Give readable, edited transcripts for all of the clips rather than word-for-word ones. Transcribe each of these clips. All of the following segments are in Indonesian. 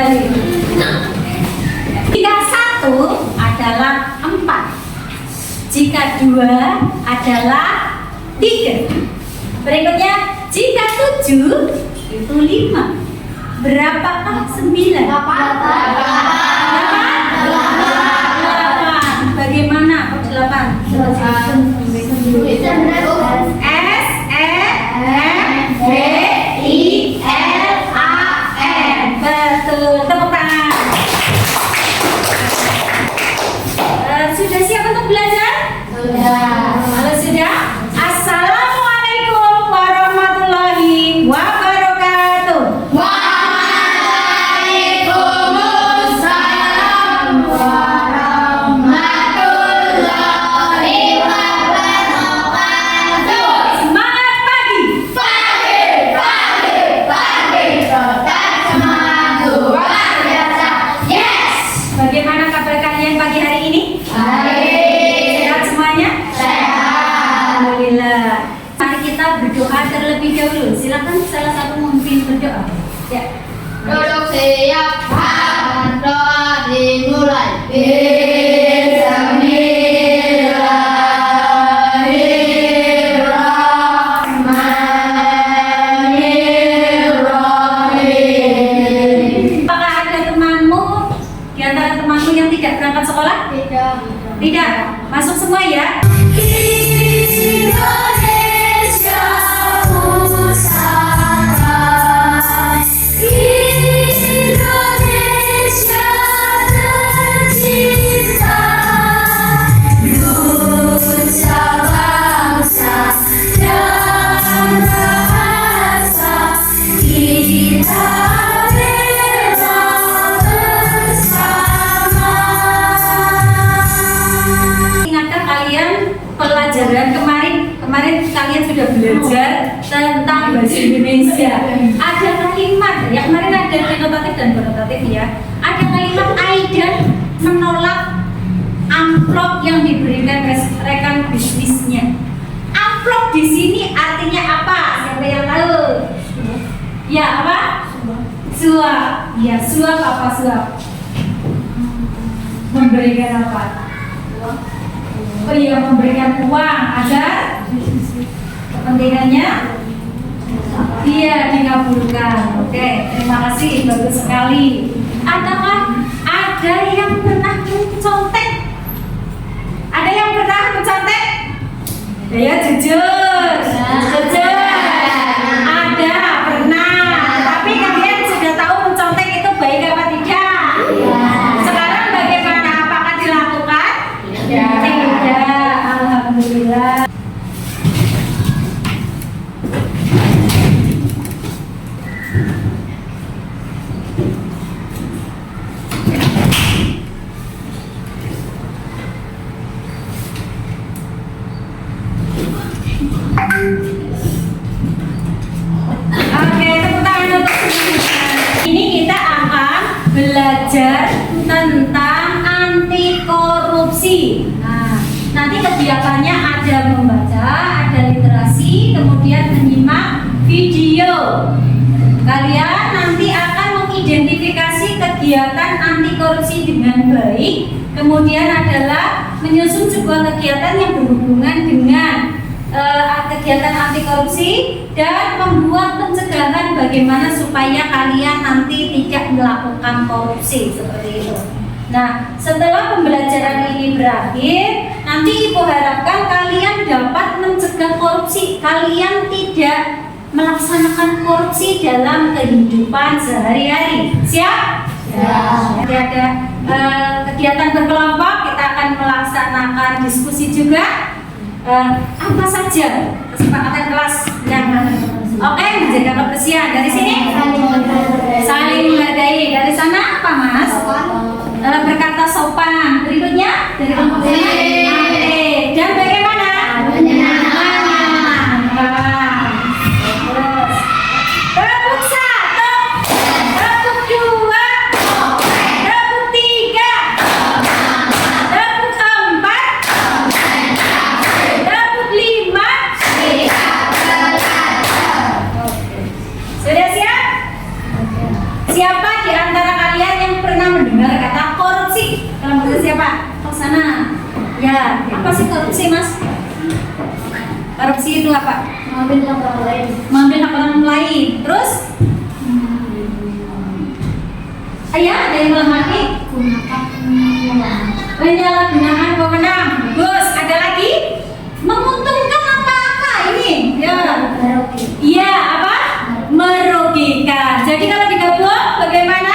kembali. Jika 1 adalah 4, jika 2 adalah 3. Berikutnya, jika 7 itu 5. Berapakah 9? 8. Bagaimana kok 8? S-E-M-B-I-L-A-N. Betul, tepuk tangan. Sudah siap untuk belajar? Kalau sudah, Assalamualaikum warahmatullahi wabarakatuh. Waalaikumsalam warahmatullahi wabarakatuh. Semangat pagi. Pagi, tetap semangat luar biasa. Yes. Bagaimana kabar kalian pagi hari ini? Baik. Sehat semuanya? Sehat. Alhamdulillah. Mari kita berdoa terlebih dahulu. Silakan salah satu memimpin berdoa. Ya. Duduk siap, doa dimulai. Bismillahirrahmanirrahim. Apakah ada temanmu di antara temanmu yang tidak berangkat sekolah? Tidak. Masuk semua ya. Indonesia Pusaka, Indonesia tercinta, nusa bangsa dan bahasa kita bela bersama. Ingatkah kalian pelajaran kemarin kalian sudah belajar tentang bahasa Indonesia. Ada kalimat ya, kemarin ada denotatif dan konotatif ya. Ada kalimat Aidan menolak amplop yang diberikan rekan bisnisnya. Amplop di sini artinya apa? Siapa yang tahu? Ya apa? Suap. Ya, suap apa suap? Memberikan apa? Oh iya, memberikan uang agar kepentingannya dikabulkan. Oke, terima kasih, bagus sekali. Ataukah ada yang pernah mencontek? Ada yang pernah mencontek? Ya, jujur. Jujur. Ada, pernah. Tapi kalian sudah tahu mencontek itu baik apa tidak? Sekarang bagaimana? Apakah dilakukan? Tidak. Alhamdulillah. Oke, tepuk tangan untuk semuanya. Ini kita akan belajar tentang anti korupsi. Nah, nanti kegiatannya ada membaca, ada literasi, kemudian menyimak video. Kalian nanti akan mengidentifikasi kegiatan anti korupsi dengan baik. Kemudian adalah menyusun sebuah kegiatan yang berhubungan dengan kegiatan anti korupsi dan membuat pencegahan bagaimana supaya kalian nanti tidak melakukan korupsi seperti itu. Nah, setelah pembelajaran ini berakhir, nanti Ibu harapkan kalian dapat mencegah korupsi. Kalian tidak melaksanakan korupsi dalam kehidupan sehari-hari. Siap? Siap. Nanti ada kegiatan berkelompok, kita akan melaksanakan diskusi juga. Apa saja kesepakatan kelas yang menjaga kebersihan dari sini, saling menghargai. Dari sana apa mas? Berkata sopan. Berikutnya dari kelompok ini, dan bagaimana? Menyenangkan. Rebut 1, rebut 2, rebut 3, rebut 4, rebut 5. Sudah siap? Siapa di antara kalian siapa? Ke sana. Ya, apa sih korupsi, Mas? Korupsi itu apa? Mengambil hak orang lain. Mengambil hak orang lain. Terus? Ayah, ada yang bilang lagi? Penyalahgunaan wewenang. Bagus. Ada lagi? Menguntungkan apa-apa ini? Ya. Iya, apa? Merugikan. Jadi kalau digabung bagaimana?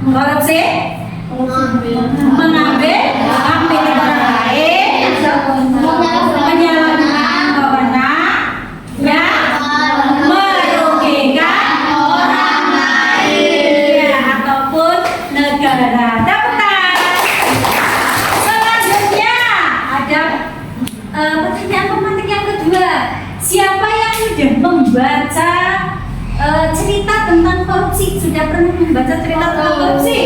Korupsi? Mengambil hak milik orang lain, penyalahgunaan wewenang yang merugikan orang lain ya, ataupun negara. Tepuk tangan. Selanjutnya ada pertanyaan pemantik yang kedua. Siapa yang sudah membaca cerita tentang korupsi? Sudah pernah membaca cerita tentang korupsi?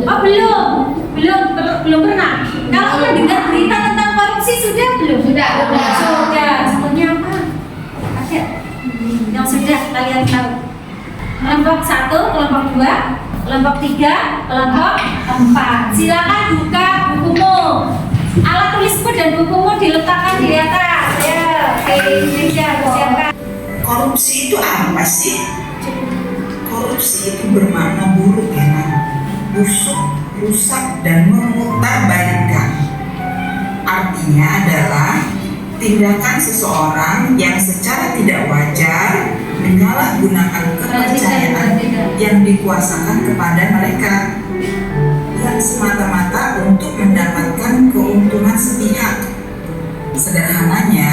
Oh belum pernah. Kalau mendengar berita tentang korupsi sudah belum? Sudah. Sebutnya apa? Ada yang sudah kalian tahu? Kelompok 1, kelompok 2, kelompok 3, kelompok 4. Silakan buka bukumu. Alat tulismu dan bukumu diletakkan di atas. Ya, Indonesia siapkan. Korupsi itu apa sih? Korupsi itu bermakna buruk ya, Nak. Busuk, rusak, dan memutarbalikkan. Artinya adalah tindakan seseorang yang secara tidak wajar menyalahgunakan kepercayaan yang dikuasakan kepada mereka yang semata-mata untuk mendapatkan keuntungan sepihak. Sederhananya,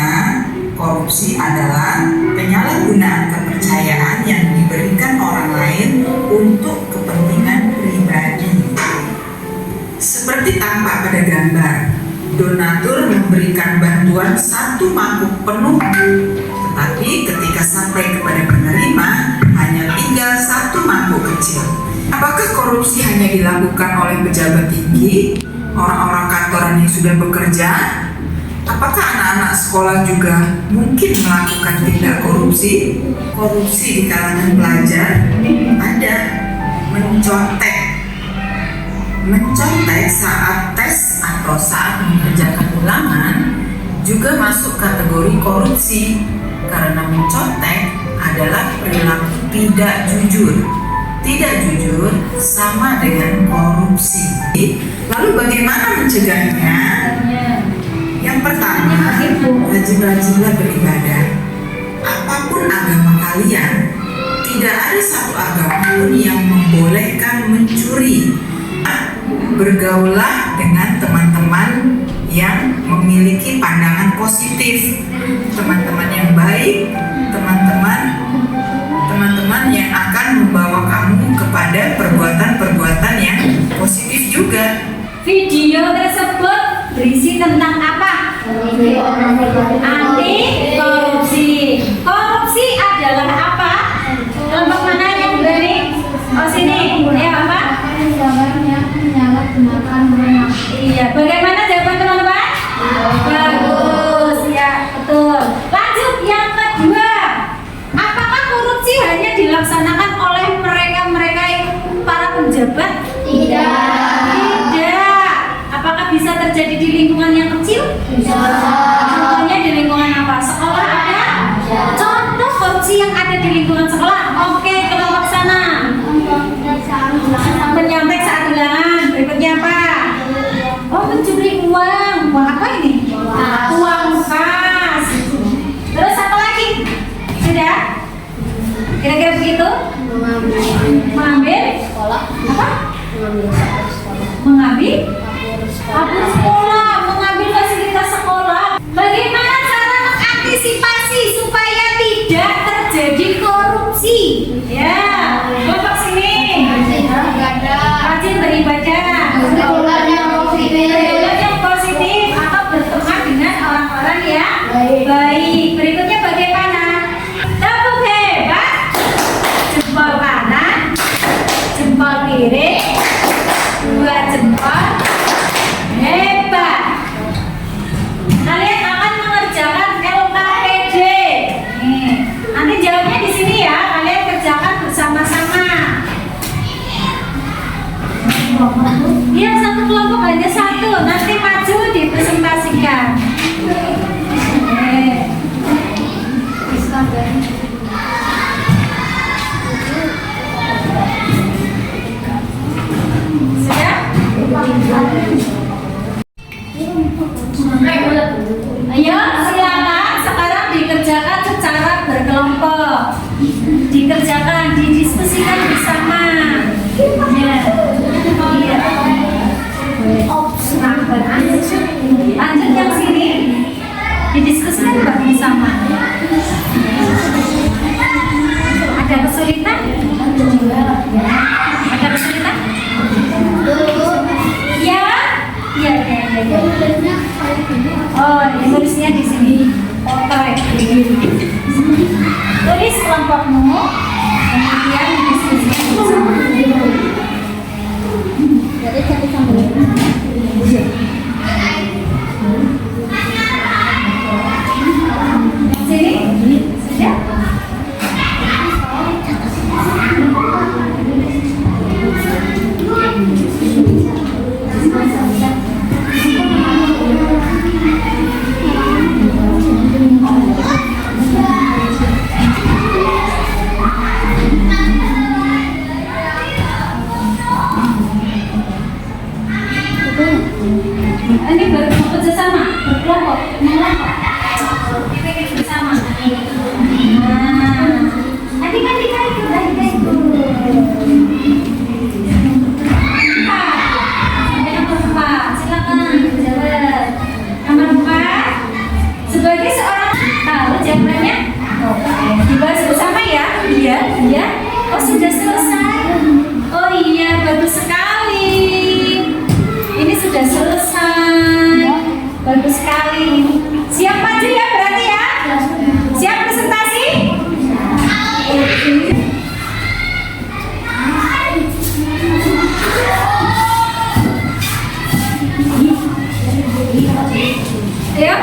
korupsi adalah penyalahgunaan kepercayaan yang diberikan orang lain untuk kepentingan pribadi. Seperti tampak pada gambar, donatur memberikan bantuan 1 mangkuk penuh, tetapi ketika sampai kepada penerima hanya tinggal 1 mangkuk kecil. Apakah korupsi hanya dilakukan oleh pejabat tinggi, orang-orang kantoran yang sudah bekerja? Apakah anak-anak sekolah juga mungkin melakukan tindak korupsi? Korupsi di kalangan pelajar ada. Mencontek saat tes atau saat mengerjakan ulangan juga masuk kategori korupsi, karena mencontek adalah perilaku tidak jujur. Tidak jujur sama dengan korupsi. Lalu bagaimana mencegahnya? Yang pertama, rajin-rajinlah beribadah. Apapun agama kalian, tidak ada satu agama pun yang membolehkan mencuri. Bergaulah dengan teman-teman yang memiliki pandangan positif, teman-teman yang baik, teman-teman yang akan membawa kamu kepada perbuatan-perbuatan yang positif juga. Video tersebut berisi tentang apa? Anti korupsi. Korupsi adalah apa? Kelompok mana yang berani? Oh sini, ya apa? Iya, bagaimana jawaban teman-teman? Bagus, ya betul. Lanjut yang kedua. Apakah korupsi hanya dilaksanakan oleh mereka yang para penjabat? Tidak. Apakah bisa terjadi di lingkungan yang kecil? Bisa. Contohnya di lingkungan apa? Sekolah ada? Contoh korupsi yang ada di lingkungan sekolah. Oke, kelompok sana. Menyontek saat ulangan. Berikutnya apa? Oh, mencuri uang. Uang apa ini? Uang kas. Terus apa lagi? Sudah? Kira-kira begitu? Mengambil apa? Mengambil kabur sekolah, mengambil fasilitas sekolah. Bagaimana cara mengantisipasi supaya tidak terjadi korupsi? Ya, kelompok sini. Rajin beribadah. Pergaulan yang positif atau berteman dengan orang-orang yang baik. Berikutnya bagaimana? Tepuk hebat. Jempol kanan, jempol kiri, 2 jempol. Hebat. hanya satu. Nanti maju dipresentasikan. Sudah? Ayo silakan sekarang dikerjakan secara berkelompok, dikerjakan, didiskusikan bersama. Ya, iya. Lanjut yang sini, didiskusikan bersama. Ada kesulitan? Ada kesulitan? Ya, iya, iya. Oh, yang tulisnya di sini. Oke. Tulis kelompokmu, kemudian diskusikan bersama. Jadi saya sambil Yang sini, sudah? Ini bekerja sama, berkelompok, mengelompok. Kita bersama. Nah, adik-adik ikut, Nomor 4, silakan jawab. Nomor 4, sebagai seorang tahu jawabannya? Dibahas bersama ya? Iya, iya. Oh sudah selesai. Oh iya, bagus sekali. Ini sudah selesai. Bagus sekali. Siap maju ya berarti ya? Siap presentasi? Ayo.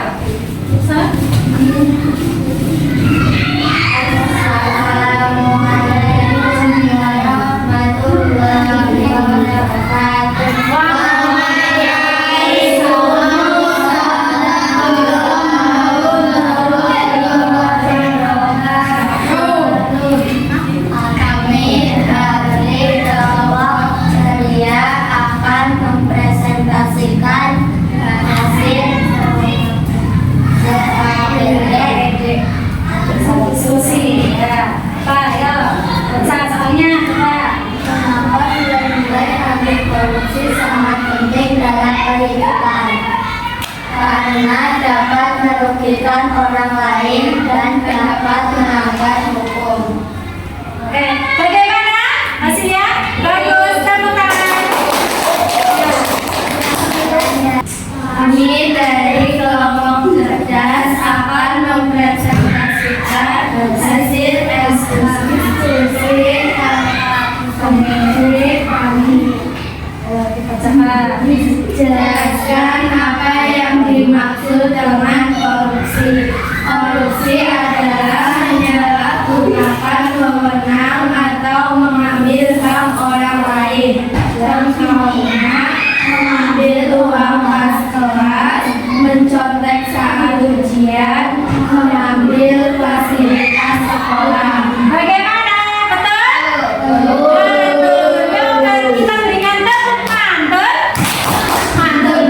Assalamualaikum warahmatullahi wabarakatuh. Kami dari kelompok ceria akan mempresentasikan hasil Diskusi ya. Pak, ayo. Baca soalnya. Pak. Kenapa nilai-nilai anti korupsi sangat penting dalam kehidupan? Karena dapat merugikan orang lain dan dapat melanggar hukum. Oke, bagaimana hasilnya? Bagus, tepuk tangan. Kami dari kelompok cerdas akan mempresentasikan hasil diskusi kami. Jelaskan apa yang dimaksud dengan korupsi. Korupsi adalah menyalahgunakan wewenang atau mengambil hak orang lain. Contohnya, mengambil uang pas kelas, mencontek saat ujian, mengambil fasilitas sekolah. Bagaimana? Betul? Betul. Yuk, kita berikan tepuk tangan. Mantul.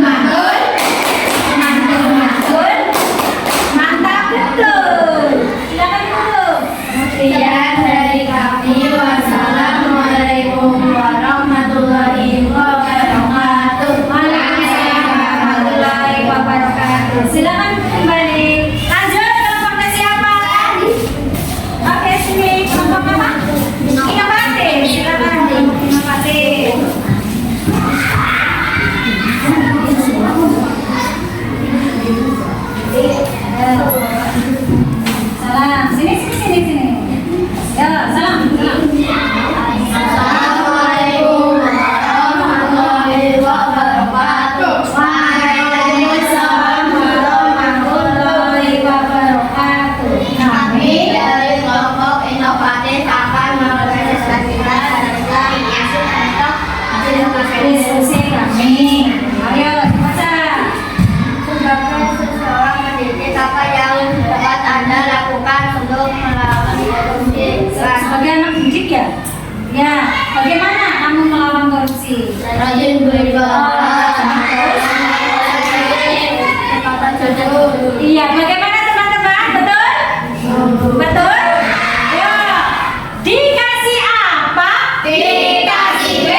Ya, bagaimana kamu melawan korupsi? Rajin beribadah, kata jujur. Iya, bagaimana teman-teman? Betul? Betul? Ya. Dikasih apa? Dikasih B,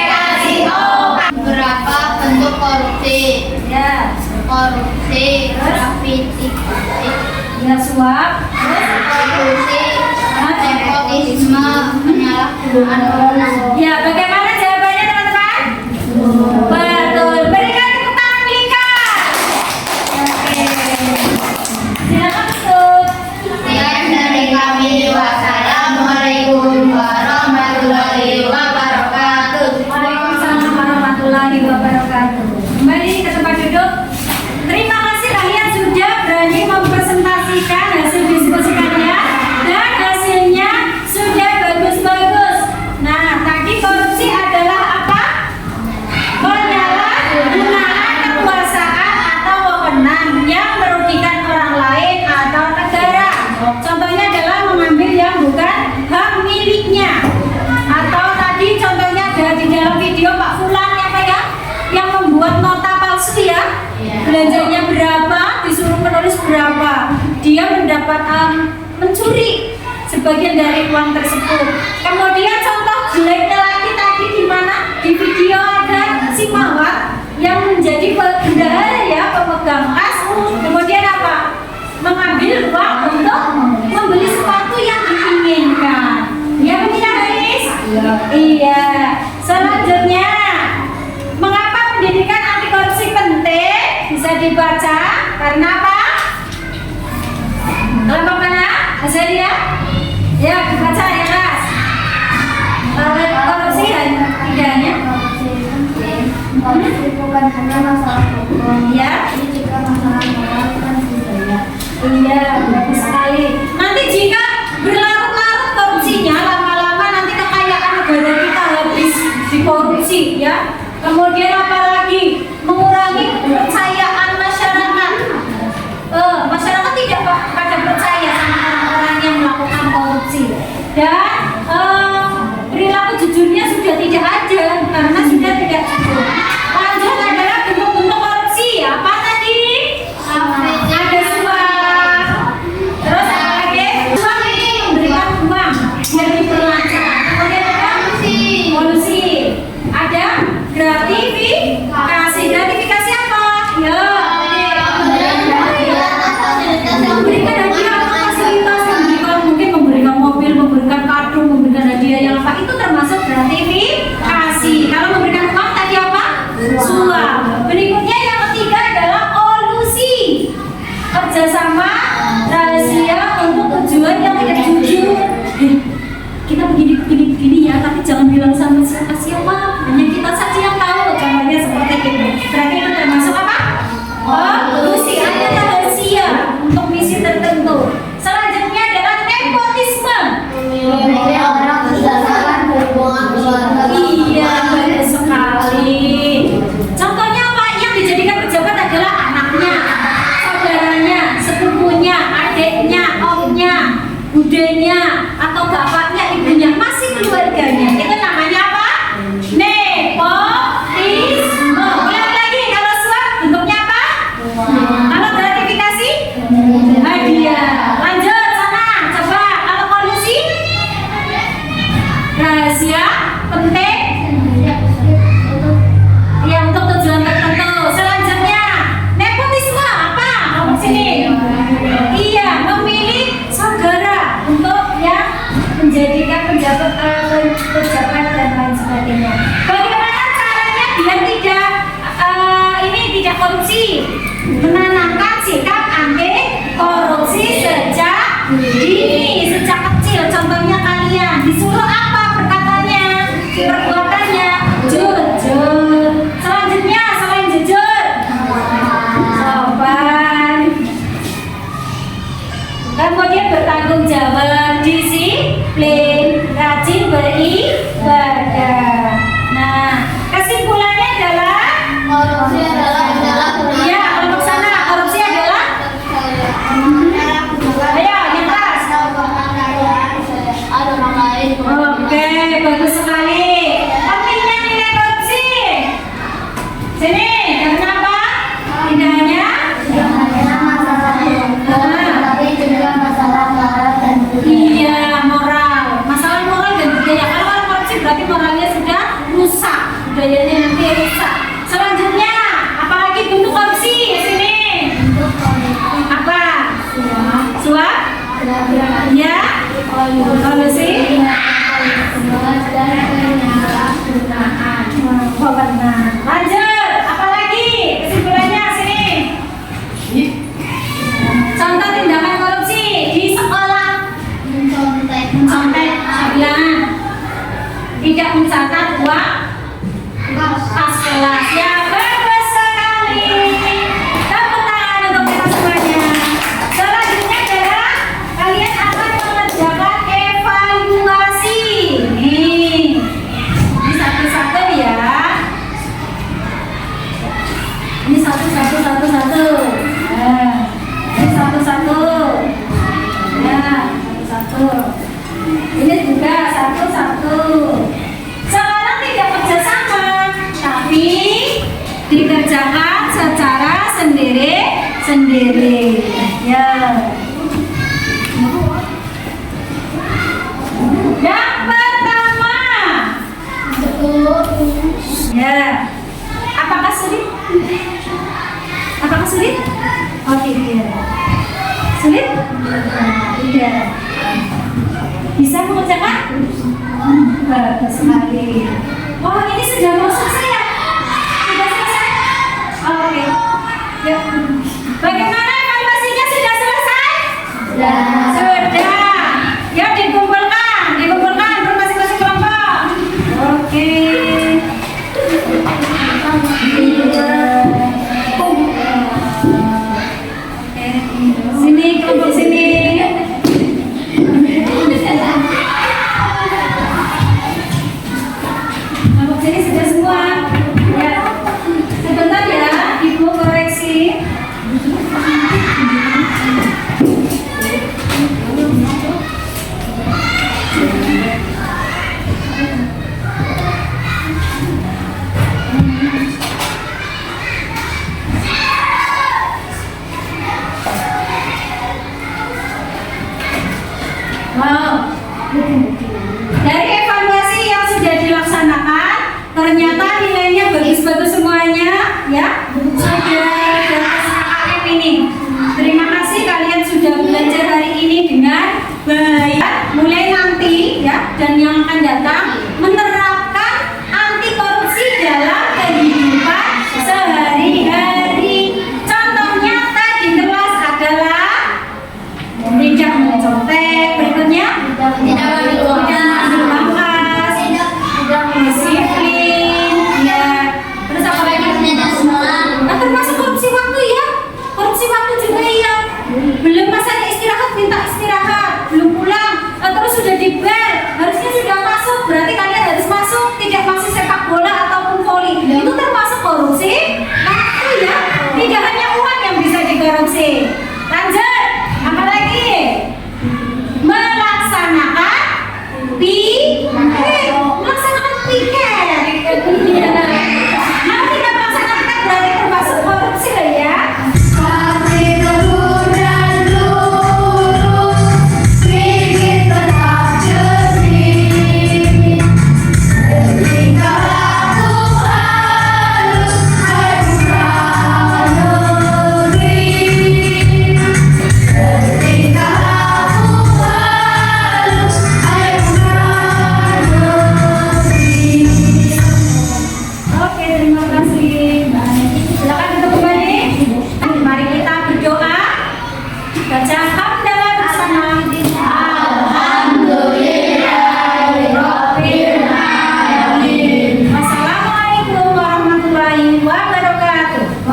kasih O. Berapa bentuk korupsi? Ya. Korupsi, grafiti, Ya, suap. korupsi, nepotisme, penyalahgunaan wewenang. Ya, bagaimana jawabannya teman-teman? Betul. Berikan tepuk tangan melingkar. Oke. Silakan tutup. Sekian dari kami. Wassalamualaikum warahmatullahi wabarakatuh. Waalaikumsalam warahmatullahi wabarakatuh. Kembali ke tempat duduk. Terima kasih kalian sudah berani mempresentasikan hasil diskusi kalian dan hasilnya sudah bagus-bagus. Nah, tadi korupsi adalah apa? Penyalahgunaan kekuasaan atau wewenang yang merugikan orang lain atau negara. Contohnya adalah mengambil yang bukan hak miliknya. Atau tadi contohnya ada di dalam video Pak Fulan ya Pak ya, yang membuat nota palsu ya. Belanjanya berapa, disuruh menulis berapa. Dia mendapat mencuri sebagian dari uang tersebut. Kemudian contoh jeleknya lagi tadi di mana di video ada si mawar yang menjadi bendahara ya, pemegang kas. Kemudian apa? Mengambil uang untuk membeli sepatu yang diinginkan. Ya benar Haris? Iya. Selanjutnya, mengapa pendidikan anti korupsi penting? Bisa dibaca karena apa? Kelompok mana? Bisa dia? Ya, dibaca ya Mas. Korupsi tidak hanya Korupsi bukan hanya masalah hukum. ya. Ini juga masalah moral dan budaya. Iya, bagus sekali. Nanti jika berlarut-larut korupsinya, lama-lama nanti kekayaan negara kita habis dikorupsi ya. Kemudian apalagi mengurangi kepercayaan masyarakat. Masyarakat tidak pada percaya sama orang-orang yang melakukan korupsi. Dan perilaku jujurnya sudah tidak ada karena sudah tidak jujur. Lanjut adalah bentuk-bentuk korupsi. Apa tadi? Ada suap. Terus apa lagi? Suap ini memberikan uang biar diperlancar. Kemudian ada kolusi. Ada gratifikasi. Gratifikasi apa? Ya. Memberikan hadiah atau fasilitas, mungkin memberikan mobil, memberikan kado, memberikan hadiah yang apa, itu termasuk gratifikasi. Kalau memberikan uang tadi apa? Suap. Berikutnya yang ketiga adalah kolusi, kerjasama rahasia untuk tujuan yang tidak jujur. Kita begini ya, tapi jangan bilang sama siapa, hanya kita saja yang tahu. Contohnya seperti itu. Berarti itu termasuk apa? Kolusi, ada rahasia untuk misi tertentu. Selanjutnya adalah nepotisme. Ini orang berdasarkan hubungan keluarga. Iya, benar sekali. Contohnya apa? Yang dijadikan pejabat adalah anaknya, saudaranya, sepupunya, adiknya, omnya, budenya, atau bapaknya, ibunya, masih keluarganya. Itu namanya apa? Nepotisme. Ulang lagi, kalau suap bentuknya apa? Kalau gratifikasi? Hadiah. Lanjut sana, coba. Kalau kolusi? Rahasia penting. Ya, untuk tujuan tertentu. Selanjutnya, nepotisme apa? Kamu sini. Iya, memilih saudara untuk yang menjadikan pejabat dan lain sebagainya. Bagaimana caranya biar tidak korupsi? Menanamkan sikap anti korupsi sejak dini, sejak kecil. Contohnya kalian disuruh apa perkataannya, perbuatannya? Jujur. Selanjutnya, selain jujur, sopan. Kemudian bertanggung jawab, disiplin, rajin beribadah. Nah, kesimpulannya adalah Korupsi adalah iya, kelompok sana, korupsi adalah ayo, yang keras. ada orang lain. Oke, bagus Ini satu. Nah, ini satu. Nah, satu. Ini juga satu. Sekarang tidak kerjasama, tapi dikerjakan secara sendiri. Ya. Yang pertama. Ya. Apakah sulit? Oh tidak. Sulit? Tidak. Bisa mengerjakan? Bagus sekali. Oh ini sudah mau selesai ya? Sudah selesai? Oke. Yuk. Bagaimana evaluasinya, sudah selesai? Sudah. Ya dikumpulkan bermasing-masing kelompok. Oke. Sini kelompok sini. Kelompok sini sudah semua. Ya. Sebentar ya, Ibu koreksi. Wow. Dari evaluasi yang sudah dilaksanakan, ternyata nilainya bagus-bagus semuanya, ya. Sudah KM ini. Terima kasih kalian sudah belajar hari ini dengan baik. Mulai nanti, ya, dan yang akan datang menerapkan anti korupsi dalam kehidupan sehari-hari. Contoh nyata di kelas adalah tidak mencontek, berikutnya tidak memangkas, disiplin, ya. Terus apa lagi? Nah, termasuk korupsi waktu ya, korupsi waktu juga ya. Belum masanya istirahat, minta istirahat, belum pulang, terus sudah di bel, harusnya sudah masuk, berarti kalian harus masuk, tidak masuk sepak bola ataupun voli, itu termasuk korupsi waktu ya. Tidak hanya uang yang bisa dikorupsi. Lanjut, apa lagi? Melaksanakan piket. Nah, tidak melaksanakan piket berarti termasuk korupsi lah ya. Oke, terima kasih. Silakan duduk kembali. Mari kita berdoa. Baca hamdalah bersama. Alhamdulillahirabbil alamin. Wassalamualaikum warahmatullahi wabarakatuh.